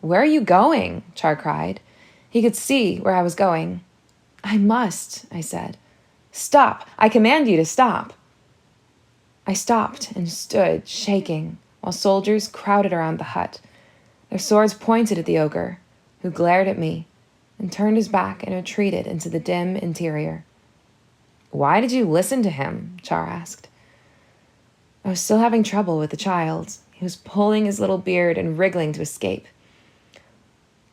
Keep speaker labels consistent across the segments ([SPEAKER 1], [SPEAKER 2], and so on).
[SPEAKER 1] "Where are you going?" Char cried. He could see where I was going. "I must," I said. "Stop! I command you to stop!" I stopped and stood, shaking, while soldiers crowded around the hut. Their swords pointed at the ogre, who glared at me and turned his back and retreated into the dim interior. "Why did you listen to him?" Char asked. I was still having trouble with the child. He was pulling his little beard and wriggling to escape.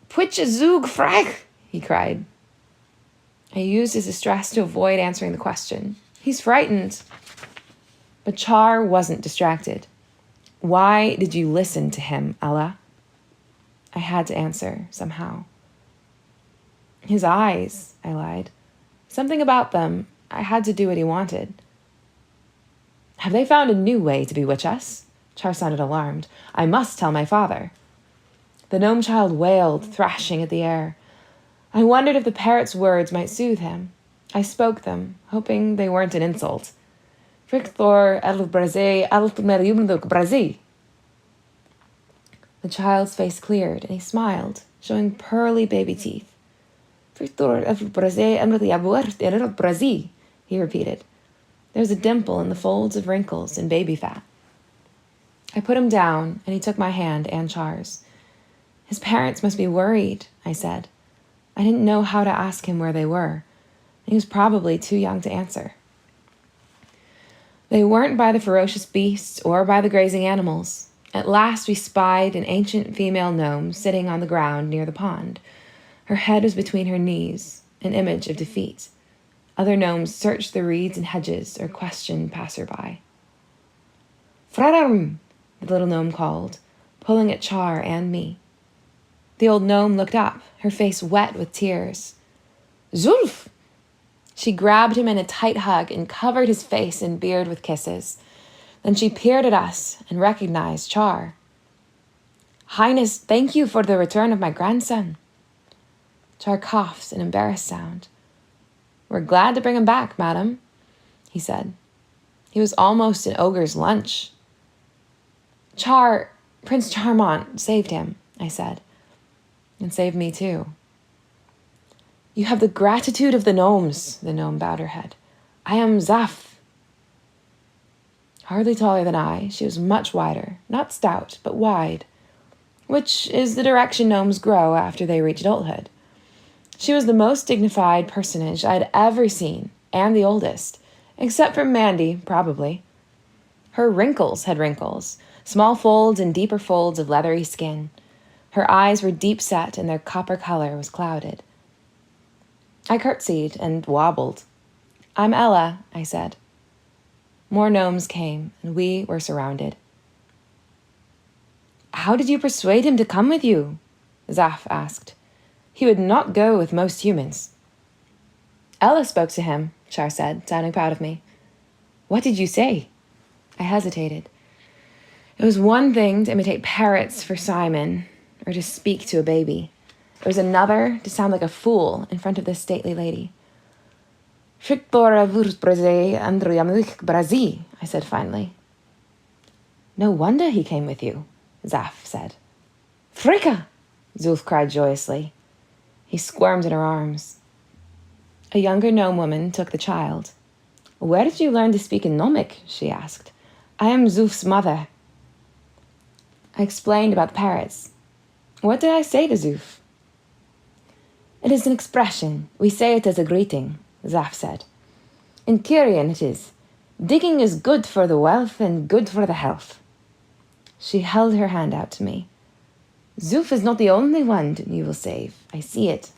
[SPEAKER 1] "Pwitje zoog frach!" he cried. I used his distress to avoid answering the question. "He's frightened." But Char wasn't distracted. "Why did you listen to him, Ella?" I had to answer, somehow. "His eyes," I lied. "Something about them. I had to do what he wanted." "Have they found a new way to bewitch us?" Char sounded alarmed. "I must tell my father." The gnome child wailed, thrashing at the air. I wondered if the parrot's words might soothe him. I spoke them, hoping they weren't an insult. "Frictor el braze alt meriumduk brazi." The child's face cleared, and he smiled, showing pearly baby teeth. "Frictor el braze emrati abuert el brazi," he repeated. There was a dimple in the folds of wrinkles and baby fat. I put him down, and he took my hand and Char's. "His parents must be worried," I said. I didn't know how to ask him where they were. He was probably too young to answer. They weren't by the ferocious beasts or by the grazing animals. At last we spied an ancient female gnome sitting on the ground near the pond. Her head was between her knees, an image of defeat. Other gnomes searched the reeds and hedges or questioned passerby. "Frararm," the little gnome called, pulling at Char and me. The old gnome looked up, her face wet with tears. "Zulf!" She grabbed him in a tight hug and covered his face and beard with kisses. Then she peered at us and recognized Char. "Highness, thank you for the return of my grandson." Char coughed an embarrassed sound. "We're glad to bring him back, madam," he said. He was almost an ogre's lunch. Prince Charmant saved him," I said. "And saved me too." "You have the gratitude of the gnomes," the gnome bowed her head. "I am Zaf." Hardly taller than I, she was much wider, not stout, but wide, which is the direction gnomes grow after they reach adulthood. She was the most dignified personage I'd ever seen, and the oldest, except for Mandy, probably. Her wrinkles had wrinkles, small folds and deeper folds of leathery skin. Her eyes were deep set and their copper color was clouded. I curtsied and wobbled. "I'm Ella," I said. More gnomes came, and we were surrounded. "How did you persuade him to come with you?" Zaf asked. "He would not go with most humans." "Ella spoke to him," Char said, sounding proud of me. "What did you say?" I hesitated. It was one thing to imitate parrots for Simon, or to speak to a baby. It was another to sound like a fool in front of this stately lady. I said finally. "No wonder he came with you," Zaf said. "Fricka!" Zulf cried joyously. He squirmed in her arms. A younger gnome woman took the child. "Where did you learn to speak in Gnomic?" she asked. "I am Zulf's mother." I explained about the parrots. What did I say to Zulf? "It is an expression. We say it as a greeting," Zaf said. "In Kyrian it is. Digging is good for the wealth and good for the health." She held her hand out to me. "Zulf is not the only one you will save. I see it."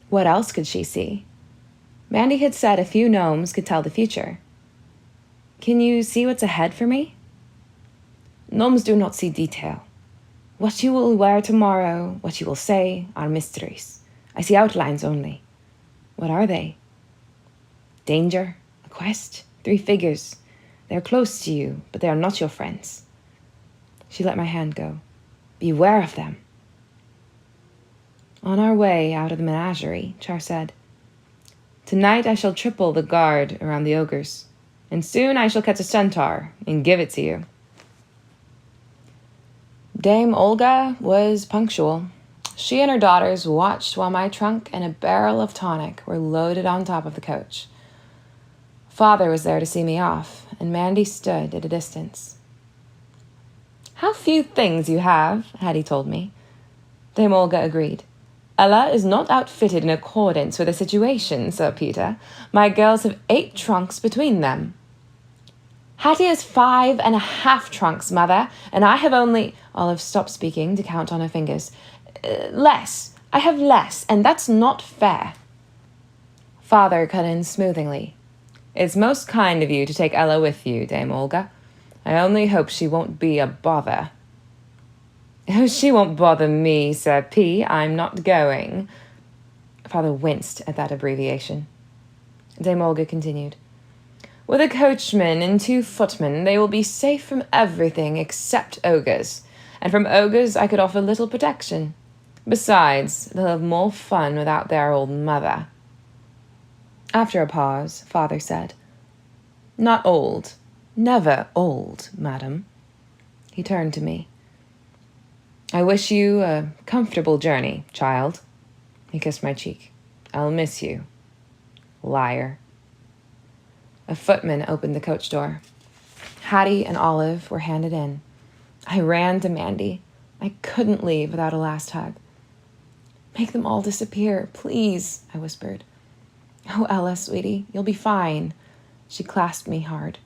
[SPEAKER 1] What else could she see? Mandy had said a few gnomes could tell the future. "Can you see what's ahead for me?" "Gnomes do not see detail. What you will wear tomorrow, what you will say, are mysteries. I see outlines only." "What are they?" "Danger, a quest, 3 figures. They are close to you, but they are not your friends." She let my hand go. "Beware of them." On our way out of the menagerie, Char said, "Tonight I shall triple the guard around the ogres, and soon I shall catch a centaur and give it to you." Dame Olga was punctual. She and her daughters watched while my trunk and a barrel of tonic were loaded on top of the coach. Father was there to see me off, and Mandy stood at a distance. "How few things you have," Hattie told me. Dame Olga agreed. "Ella is not outfitted in accordance with the situation, Sir Peter. My girls have 8 trunks between them." "Hattie has 5.5 trunks, Mother, and I have only—" Olive stopped speaking to count on her fingers. "Less. I have less, and that's not fair." Father cut in smoothingly. "It's most kind of you to take Ella with you, Dame Olga. I only hope she won't be a bother." "Oh, she won't bother me, Sir P. I'm not going." Father winced at that abbreviation. Dame Olga continued. "With a coachman and 2 footmen, they will be safe from everything except ogres, and from ogres I could offer little protection. Besides, they'll have more fun without their old mother." After a pause, Father said, "Not old. Never old, madam." He turned to me. "I wish you a comfortable journey, child." He kissed my cheek. "I'll miss you. Liar." A footman opened the coach door. Hattie and Olive were handed in. I ran to Mandy. I couldn't leave without a last hug. "Make them all disappear, please," I whispered. "Oh, Ella, sweetie, you'll be fine." She clasped me hard.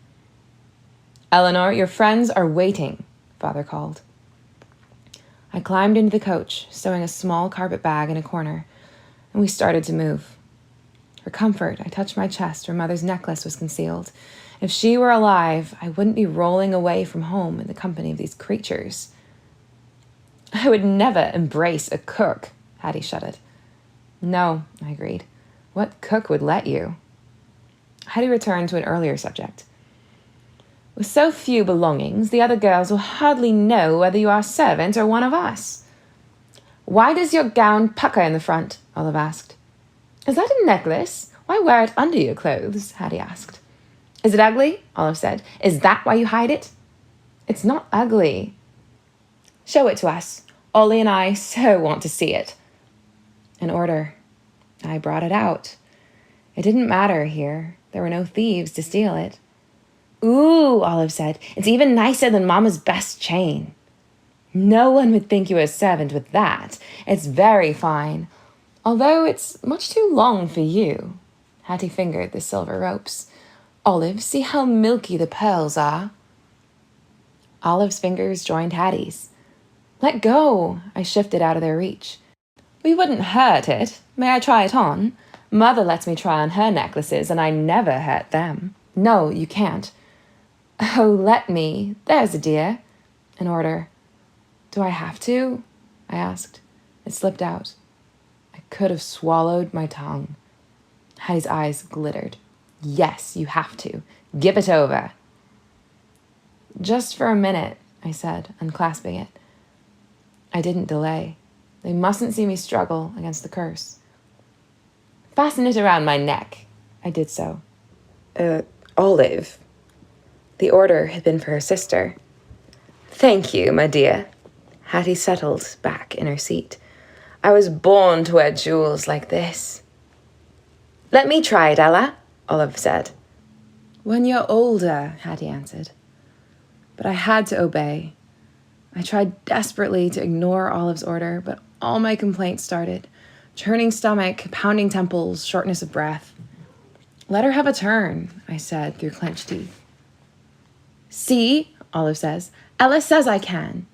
[SPEAKER 1] "Eleanor, your friends are waiting," Father called. I climbed into the coach, stowing a small carpet bag in a corner, and we started to move. For comfort, I touched my chest where Mother's necklace was concealed. If she were alive, I wouldn't be rolling away from home in the company of these creatures. "I would never embrace a cook," Hattie shuddered. "No," I agreed. "What cook would let you?" Hattie returned to an earlier subject. "With so few belongings, the other girls will hardly know whether you are a servant or one of us." "Why does your gown pucker in the front?" Olive asked. "Is that a necklace? Why wear it under your clothes?" Hattie asked. "Is it ugly?" Olive said. "Is that why you hide it?" "It's not ugly." "Show it to us. Ollie and I so want to see it." In order. I brought it out. It didn't matter here. There were no thieves to steal it. "Ooh," Olive said. "It's even nicer than Mama's best chain." "No one would think you were a servant with that. It's very fine. Although it's much too long for you." Hattie fingered the silver ropes. "Olive, see how milky the pearls are." Olive's fingers joined Hattie's. "Let go." I shifted out of their reach. "We wouldn't hurt it. May I try it on? Mother lets me try on her necklaces, and I never hurt them." "No, you can't." "Oh, let me. There's a dear." In order. "Do I have to?" I asked. It slipped out. I could have swallowed my tongue. Hattie's eyes glittered. "Yes, you have to. Give it over." "Just for a minute," I said, unclasping it. I didn't delay. They mustn't see me struggle against the curse. "Fasten it around my neck." I did so. Olive." The order had been for her sister. "Thank you, my dear." Hattie settled back in her seat. "I was born to wear jewels like this." "Let me try it, Ella," Olive said. "When you're older," Hattie answered. But I had to obey. I tried desperately to ignore Olive's order, but all my complaints started. Churning stomach, pounding temples, shortness of breath. "Let her have a turn," I said through clenched teeth. "See," Olive says. "Ella says I can."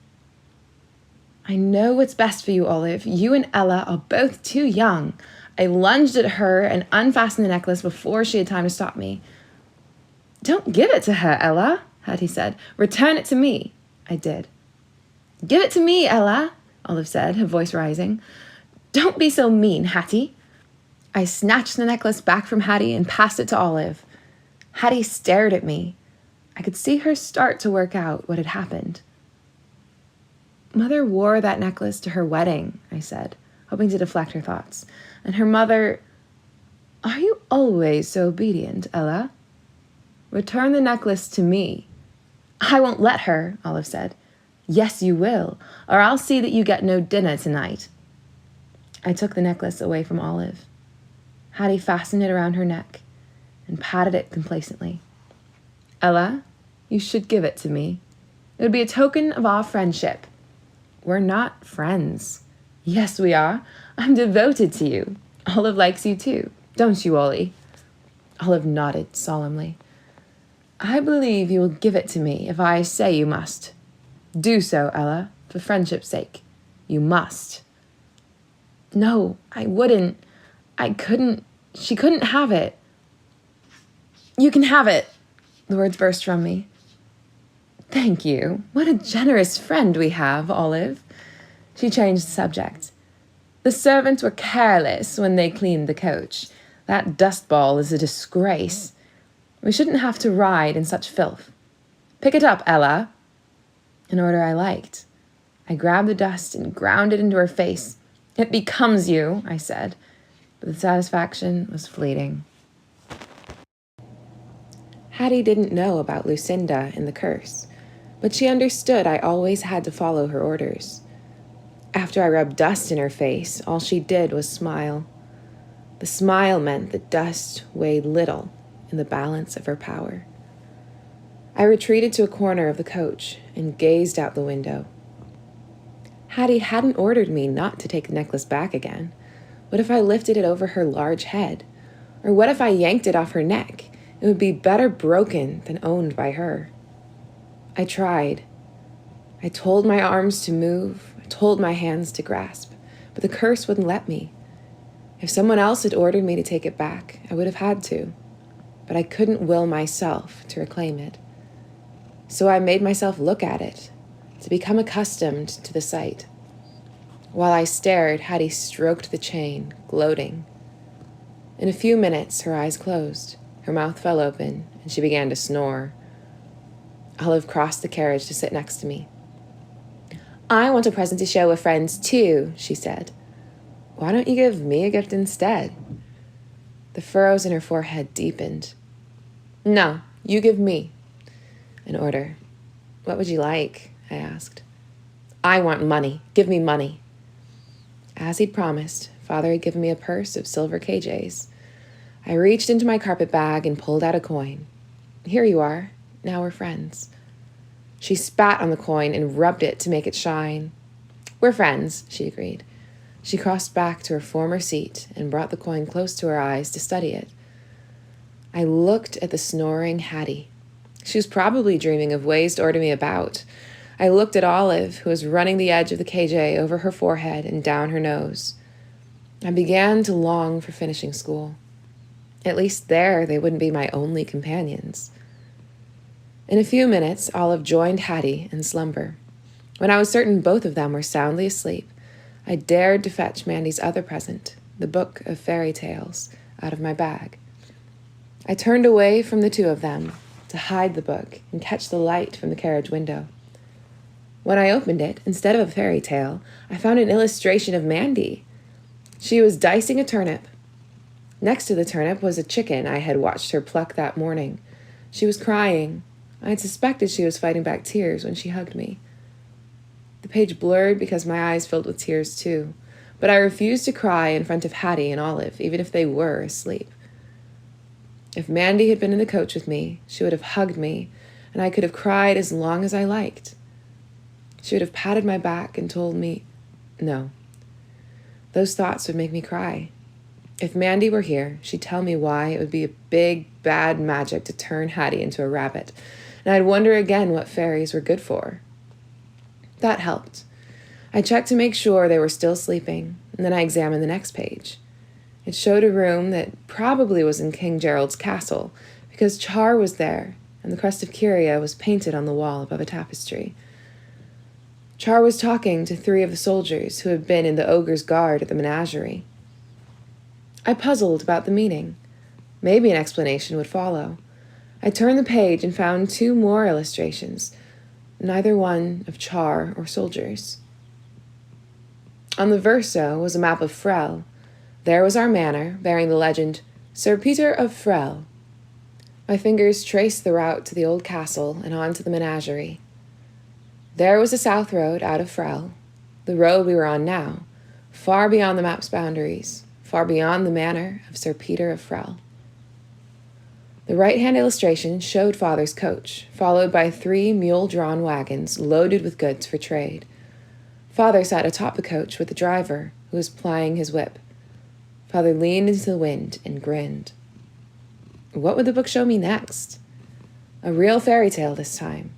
[SPEAKER 1] "I know what's best for you, Olive. You and Ella are both too young." I lunged at her and unfastened the necklace before she had time to stop me. "Don't give it to her, Ella," Hattie said. "Return it to me." I did. "Give it to me, Ella," Olive said, her voice rising. "Don't be so mean, Hattie." I snatched the necklace back from Hattie and passed it to Olive. Hattie stared at me. I could see her start to work out what had happened. "Mother wore that necklace to her wedding," I said, hoping to deflect her thoughts. "And her mother—" "Are you always so obedient, Ella?" "Return the necklace to me." "I won't let her," Olive said. Yes, you will, or I'll see that you get no dinner tonight. I took the necklace away from Olive. Hattie fastened it around her neck and patted it complacently. Ella, you should give it to me. It would be a token of our friendship. We're not friends. Yes, we are. I'm devoted to you. Olive likes you too, don't you, Ollie? Olive nodded solemnly. I believe you will give it to me if I say you must. Do so, Ella, for friendship's sake. You must. No, I wouldn't. I couldn't. She couldn't have it. You can have it, the words burst from me. Thank you. What a generous friend we have, Olive. She changed the subject. The servants were careless when they cleaned the coach. That dust ball is a disgrace. We shouldn't have to ride in such filth. Pick it up, Ella. An order I liked. I grabbed the dust and ground it into her face. It becomes you, I said, but the satisfaction was fleeting. Hattie didn't know about Lucinda and the curse, but she understood I always had to follow her orders. After I rubbed dust in her face, all she did was smile. The smile meant that dust weighed little in the balance of her power. I retreated to a corner of the coach and gazed out the window. Hattie hadn't ordered me not to take the necklace back again. What if I lifted it over her large head? Or what if I yanked it off her neck? It would be better broken than owned by her. I tried. I told my arms to move. I told my hands to grasp. But the curse wouldn't let me. If someone else had ordered me to take it back, I would have had to. But I couldn't will myself to reclaim it. So I made myself look at it, to become accustomed to the sight. While I stared, Hattie stroked the chain, gloating. In a few minutes, her eyes closed, her mouth fell open, and she began to snore. Olive crossed the carriage to sit next to me. I want a present to share with friends, too, she said. Why don't you give me a gift instead? The furrows in her forehead deepened. No, you give me. An order. What would you like? I asked. I want money. Give me money. As he'd promised, Father had given me a purse of silver KJs. I reached into my carpet bag and pulled out a coin. Here you are. Now we're friends. She spat on the coin and rubbed it to make it shine. We're friends, she agreed. She crossed back to her former seat and brought the coin close to her eyes to study it. I looked at the snoring Hattie. She was probably dreaming of ways to order me about. I looked at Olive, who was running the edge of the KJ over her forehead and down her nose. I began to long for finishing school. At least there they wouldn't be my only companions. In a few minutes, Olive joined Hattie in slumber. When I was certain both of them were soundly asleep, I dared to fetch Mandy's other present, the book of fairy tales, out of my bag. I turned away from the two of them to hide the book and catch the light from the carriage window. When I opened it, instead of a fairy tale, I found an illustration of Mandy. She was dicing a turnip. Next to the turnip was a chicken I had watched her pluck that morning. She was crying. I had suspected she was fighting back tears when she hugged me. The page blurred because my eyes filled with tears too, but I refused to cry in front of Hattie and Olive, even if they were asleep. If Mandy had been in the coach with me, she would have hugged me, and I could have cried as long as I liked. She would have patted my back and told me, no. Those thoughts would make me cry. If Mandy were here, she'd tell me why it would be a big, bad magic to turn Hattie into a rabbit, and I'd wonder again what fairies were good for. That helped. I checked to make sure they were still sleeping, and then I examined the next page. It showed a room that probably was in King Gerald's castle, because Char was there, and the crest of Kyria was painted on the wall above a tapestry. Char was talking to 3 of the soldiers who had been in the ogre's guard at the menagerie. I puzzled about the meaning. Maybe an explanation would follow. I turned the page and found 2 more illustrations, neither one of Char or soldiers. On the verso was a map of Frel. There was our manor, bearing the legend, Sir Peter of Frel. My fingers traced the route to the old castle and on to the menagerie. There was the south road out of Frel, the road we were on now, far beyond the map's boundaries, far beyond the manor of Sir Peter of Frel. The right-hand illustration showed Father's coach, followed by 3 mule-drawn wagons loaded with goods for trade. Father sat atop the coach with the driver, who was plying his whip. Father leaned into the wind and grinned. What would the book show me next? A real fairy tale this time.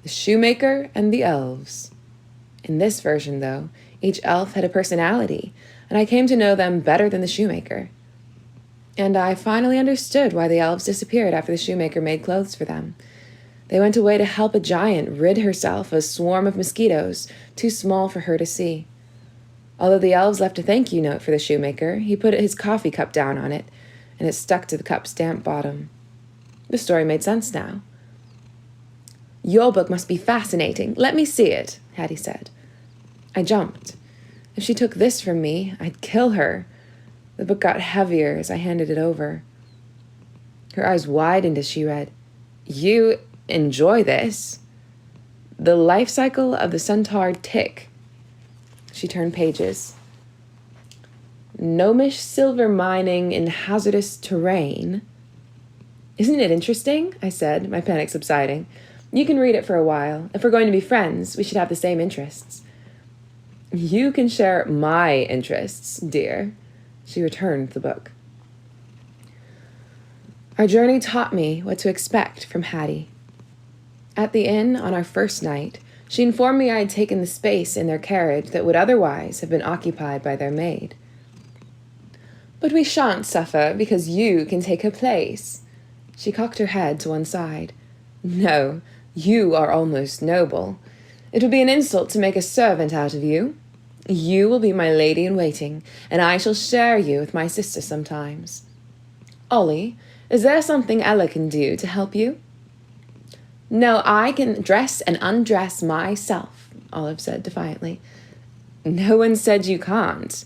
[SPEAKER 1] The shoemaker and the elves. In this version, though, each elf had a personality, and I came to know them better than the shoemaker. And I finally understood why the elves disappeared after the shoemaker made clothes for them. They went away to help a giant rid herself of a swarm of mosquitoes too small for her to see. Although the elves left a thank you note for the shoemaker, he put his coffee cup down on it, and it stuck to the cup's damp bottom. The story made sense now. Your book must be fascinating. Let me see it, Hattie said. I jumped. If she took this from me, I'd kill her. The book got heavier as I handed it over. Her eyes widened as she read, You enjoy this? The life cycle of the centaur tick. She turned pages. Gnomish silver mining in hazardous terrain. Isn't it interesting? I said, my panic subsiding. You can read it for a while. If we're going to be friends, we should have the same interests. You can share my interests, dear. She returned the book. Our journey taught me what to expect from Hattie. At the inn on our first night, she informed me I had taken the space in their carriage that would otherwise have been occupied by their maid. But we shan't suffer because you can take her place. She cocked her head to one side. No, you are almost noble. It would be an insult to make a servant out of you. You will be my lady-in-waiting, and I shall share you with my sister sometimes. Ollie, is there something Ella can do to help you? No, I can dress and undress myself, Olive said defiantly. No one said you can't.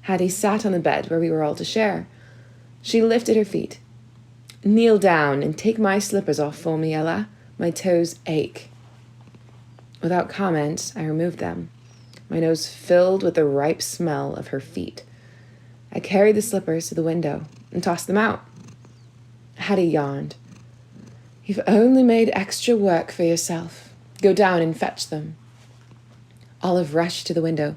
[SPEAKER 1] Hattie sat on the bed where we were all to share. She lifted her feet. Kneel down and take my slippers off for me, Ella. My toes ache. Without comment, I removed them, my nose filled with the ripe smell of her feet. I carried the slippers to the window and tossed them out. Hattie yawned. You've only made extra work for yourself. Go down and fetch them. Olive rushed to the window.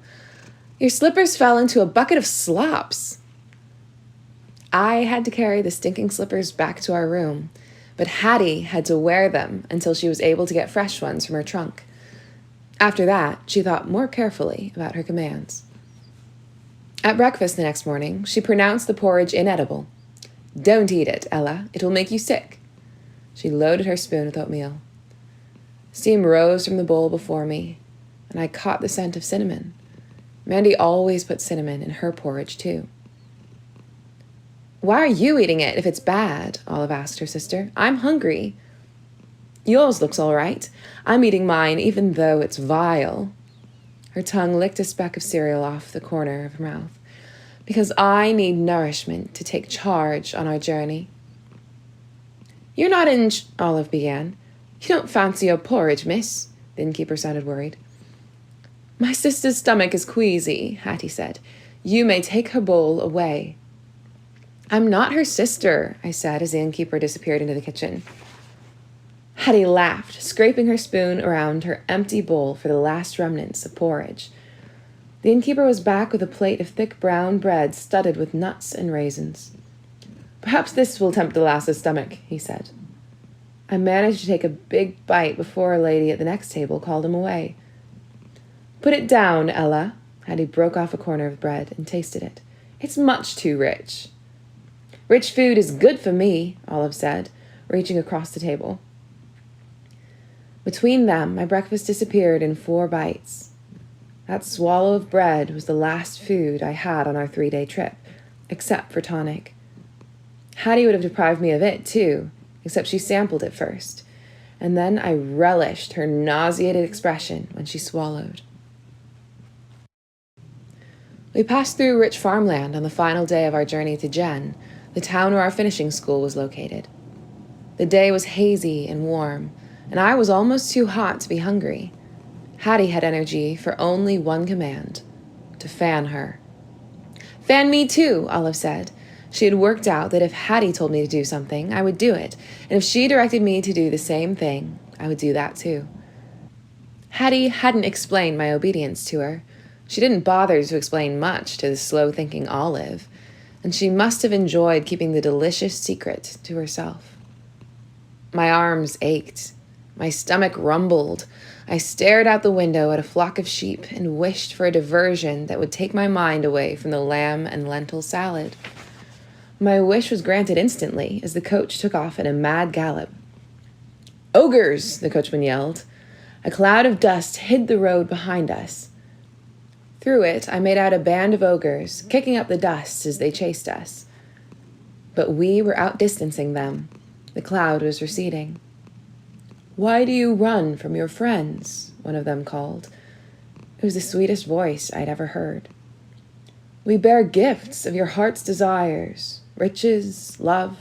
[SPEAKER 1] Your slippers fell into a bucket of slops. I had to carry the stinking slippers back to our room, but Hattie had to wear them until she was able to get fresh ones from her trunk. After that, she thought more carefully about her commands. At breakfast the next morning, she pronounced the porridge inedible. Don't eat it, Ella. It will make you sick. She loaded her spoon with oatmeal. Steam rose from the bowl before me, and I caught the scent of cinnamon. Mandy always put cinnamon in her porridge, too. Why are you eating it if it's bad? Olive asked her sister. I'm hungry. Yours looks all right. I'm eating mine even though it's vile. Her tongue licked a speck of cereal off the corner of her mouth. Because I need nourishment to take charge on our journey. You're not in... Olive began. You don't fancy your porridge, miss? The innkeeper sounded worried. My sister's stomach is queasy, Hattie said. You may take her bowl away. I'm not her sister, I said as the innkeeper disappeared into the kitchen. Hattie laughed, scraping her spoon around her empty bowl for the last remnants of porridge. The innkeeper was back with a plate of thick brown bread studded with nuts and raisins. Perhaps this will tempt the lass's stomach, he said. I managed to take a big bite before a lady at the next table called him away. Put it down, Ella. Hattie broke off a corner of bread and tasted it. It's much too rich. Rich food is good for me, Olive said, reaching across the table. Between them, my breakfast disappeared in 4 bites. That swallow of bread was the last food I had on our 3-day trip, except for tonic. Hattie would have deprived me of it, too, except she sampled it first, and then I relished her nauseated expression when she swallowed. We passed through rich farmland on the final day of our journey to Jen, the town where our finishing school was located. The day was hazy and warm, and I was almost too hot to be hungry. Hattie had energy for only one command: to fan her. "Fan me too," Olive said. She had worked out that if Hattie told me to do something, I would do it, and if she directed me to do the same thing, I would do that too. Hattie hadn't explained my obedience to her. She didn't bother to explain much to the slow-thinking Olive, and she must have enjoyed keeping the delicious secret to herself. My arms ached. My stomach rumbled. I stared out the window at a flock of sheep and wished for a diversion that would take my mind away from the lamb and lentil salad. My wish was granted instantly as the coach took off in a mad gallop. "Ogres!" the coachman yelled. A cloud of dust hid the road behind us. Through it, I made out a band of ogres, kicking up the dust as they chased us. But we were outdistancing them. The cloud was receding. "Why do you run from your friends?" one of them called. It was the sweetest voice I'd ever heard. "We bear gifts of your heart's desires, riches, love,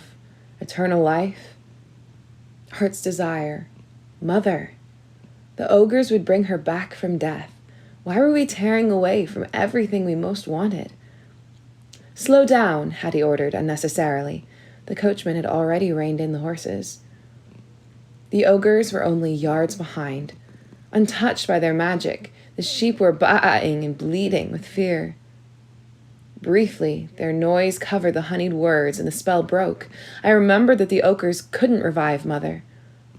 [SPEAKER 1] eternal life." Heart's desire. Mother. The ogres would bring her back from death. Why were we tearing away from everything we most wanted? "Slow down," Hattie ordered unnecessarily. The coachman had already reined in the horses. The ogres were only yards behind. Untouched by their magic, the sheep were baaing and bleating with fear. Briefly, their noise covered the honeyed words and the spell broke. I remembered that the ogres couldn't revive Mother.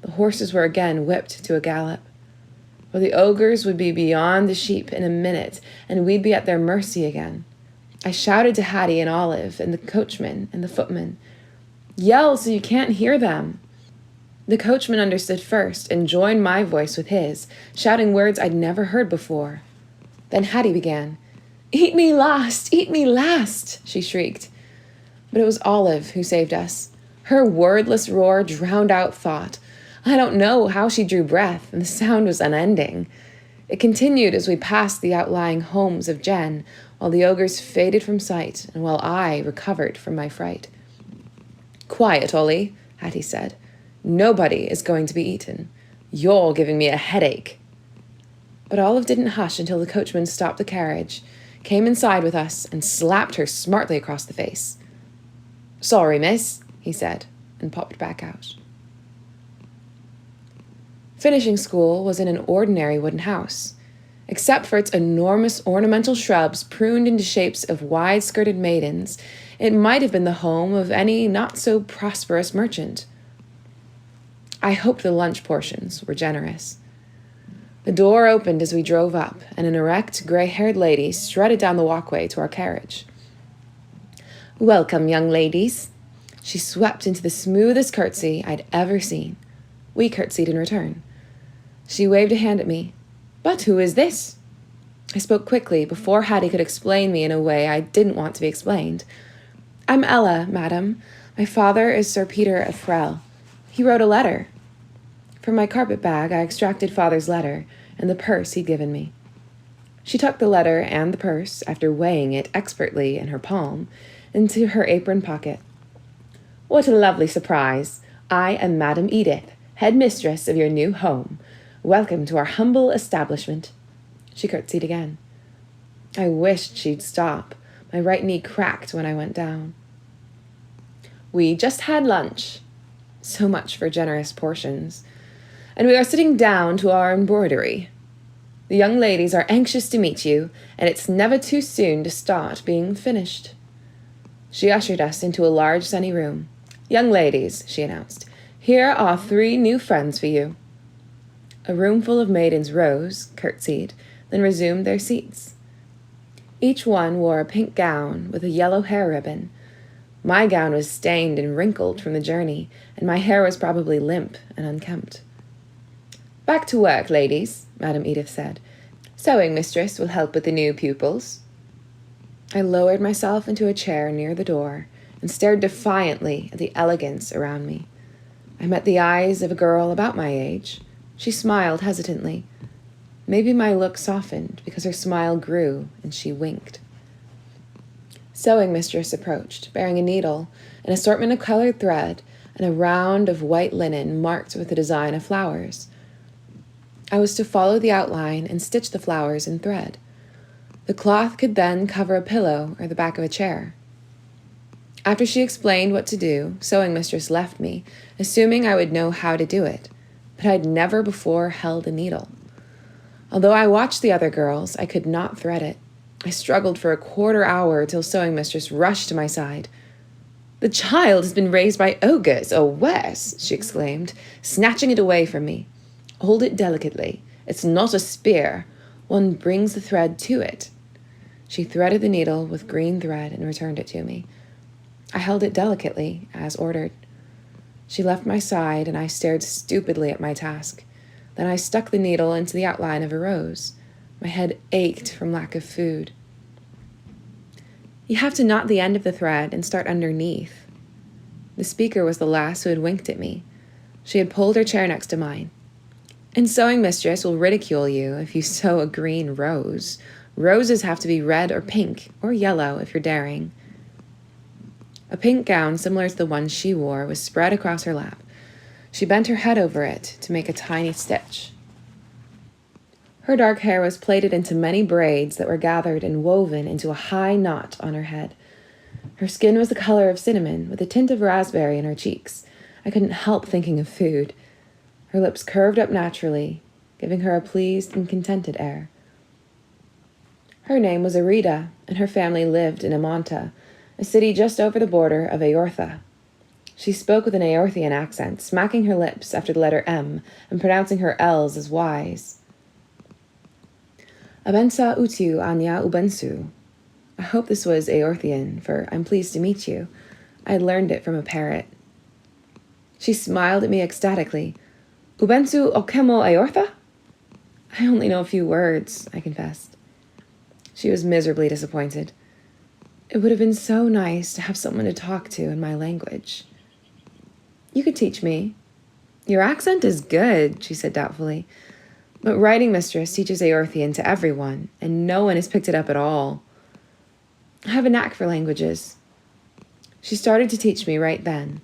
[SPEAKER 1] The horses were again whipped to a gallop. But the ogres would be beyond the sheep in a minute, and we'd be at their mercy again. I shouted to Hattie and Olive and the coachman and the footman. "Yell so you can't hear them." The coachman understood first and joined my voice with his, shouting words I'd never heard before. Then Hattie began. "Eat me last! Eat me last!" she shrieked. But it was Olive who saved us. Her wordless roar drowned out thought. I don't know how she drew breath, and the sound was unending. It continued as we passed the outlying homes of Jen, while the ogres faded from sight and while I recovered from my fright. "Quiet, Ollie," Hattie said. "Nobody is going to be eaten. You're giving me a headache." But Olive didn't hush until the coachman stopped the carriage, came inside with us, and slapped her smartly across the face. "Sorry, miss," he said, and popped back out. Finishing school was in an ordinary wooden house. Except for its enormous ornamental shrubs pruned into shapes of wide-skirted maidens, it might have been the home of any not-so-prosperous merchant. I hoped the lunch portions were generous. The door opened as we drove up, and an erect, gray-haired lady strutted down the walkway to our carriage. "Welcome, young ladies." She swept into the smoothest curtsy I'd ever seen. We curtsied in return. She waved a hand at me. "But who is this?" I spoke quickly before Hattie could explain me in a way I didn't want to be explained. "I'm Ella, madam. My father is Sir Peter of Frel. He wrote a letter." From my carpet bag, I extracted father's letter and the purse he'd given me. She tucked the letter and the purse, after weighing it expertly in her palm, into her apron pocket. "What a lovely surprise. I am Madam Edith, head mistress of your new home. Welcome to our humble establishment." She curtsied again. I wished she'd stop. My right knee cracked when I went down. "We just had lunch." So much for generous portions. "And we are sitting down to our embroidery. The young ladies are anxious to meet you, and it's never too soon to start being finished." She ushered us into a large sunny room. "Young ladies," she announced, "here are 3 new friends for you." A room full of maidens rose, curtsied, then resumed their seats. Each one wore a pink gown with a yellow hair ribbon. My gown was stained and wrinkled from the journey, and my hair was probably limp and unkempt. "Back to work, ladies," Madam Edith said. "Sewing mistress will help with the new pupils." I lowered myself into a chair near the door and stared defiantly at the elegance around me. I met the eyes of a girl about my age. She smiled hesitantly. Maybe my look softened because her smile grew and she winked. Sewing mistress approached, bearing a needle, an assortment of colored thread, and a round of white linen marked with a design of flowers. I was to follow the outline and stitch the flowers in thread. The cloth could then cover a pillow or the back of a chair. After she explained what to do, sewing mistress left me, assuming I would know how to do it, but I'd never before held a needle. Although I watched the other girls, I could not thread it. I struggled for a quarter hour till sewing mistress rushed to my side. "The child has been raised by ogres or worse," she exclaimed, snatching it away from me. "Hold it delicately. It's not a spear. One brings the thread to it." She threaded the needle with green thread and returned it to me. I held it delicately, as ordered. She left my side, and I stared stupidly at my task. Then I stuck the needle into the outline of a rose. My head ached from lack of food. "You have to knot the end of the thread and start underneath." The speaker was the lass who had winked at me. She had pulled her chair next to mine. "And sewing mistress will ridicule you if you sew a green rose. Roses have to be red or pink, or yellow if you're daring." A pink gown similar to the one she wore was spread across her lap. She bent her head over it to make a tiny stitch. Her dark hair was plaited into many braids that were gathered and woven into a high knot on her head. Her skin was the color of cinnamon, with a tint of raspberry in her cheeks. I couldn't help thinking of food. Her lips curved up naturally, giving her a pleased and contented air. Her name was Arita, and her family lived in Amanta, a city just over the border of Aortha. She spoke with an Aorthian accent, smacking her lips after the letter M and pronouncing her L's as Y's. "Abensa utiu anya ubensu." I hope this was Aorthian, for I'm pleased to meet you. I had learned it from a parrot. She smiled at me ecstatically. "Ubensu okemo Aortha?" "I only know a few words," I confessed. She was miserably disappointed. "It would have been so nice to have someone to talk to in my language." "You could teach me." "Your accent is good," she said doubtfully. "But writing mistress teaches Aorthian to everyone, and no one has picked it up at all." "I have a knack for languages." She started to teach me right then.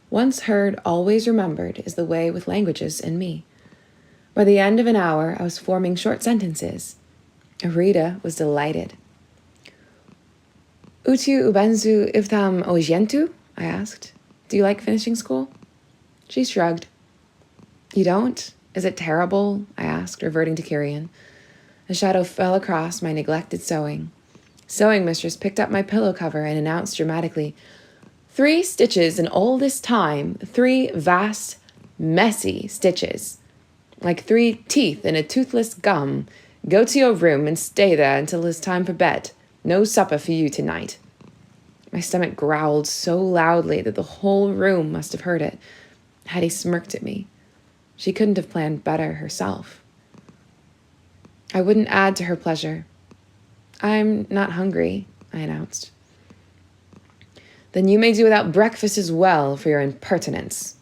[SPEAKER 1] Once heard, always remembered is the way with languages and me. By the end of an hour, I was forming short sentences. Arita was delighted. "Utiu ubenzu iftam ojentu?" I asked. "Do you like finishing school?" She shrugged. "You don't? Is it terrible?" I asked, reverting to Kyrian. A shadow fell across my neglected sewing. Sewing mistress picked up my pillow cover and announced dramatically, 3 stitches in all this time, 3 vast, messy stitches. Like 3 teeth in a toothless gum. Go to your room and stay there until it's time for bed. No supper for you tonight." My stomach growled so loudly that the whole room must have heard it. Hattie smirked at me. She couldn't have planned better herself. I wouldn't add to her pleasure. "I'm not hungry," I announced. "Then you may do without breakfast as well for your impertinence,"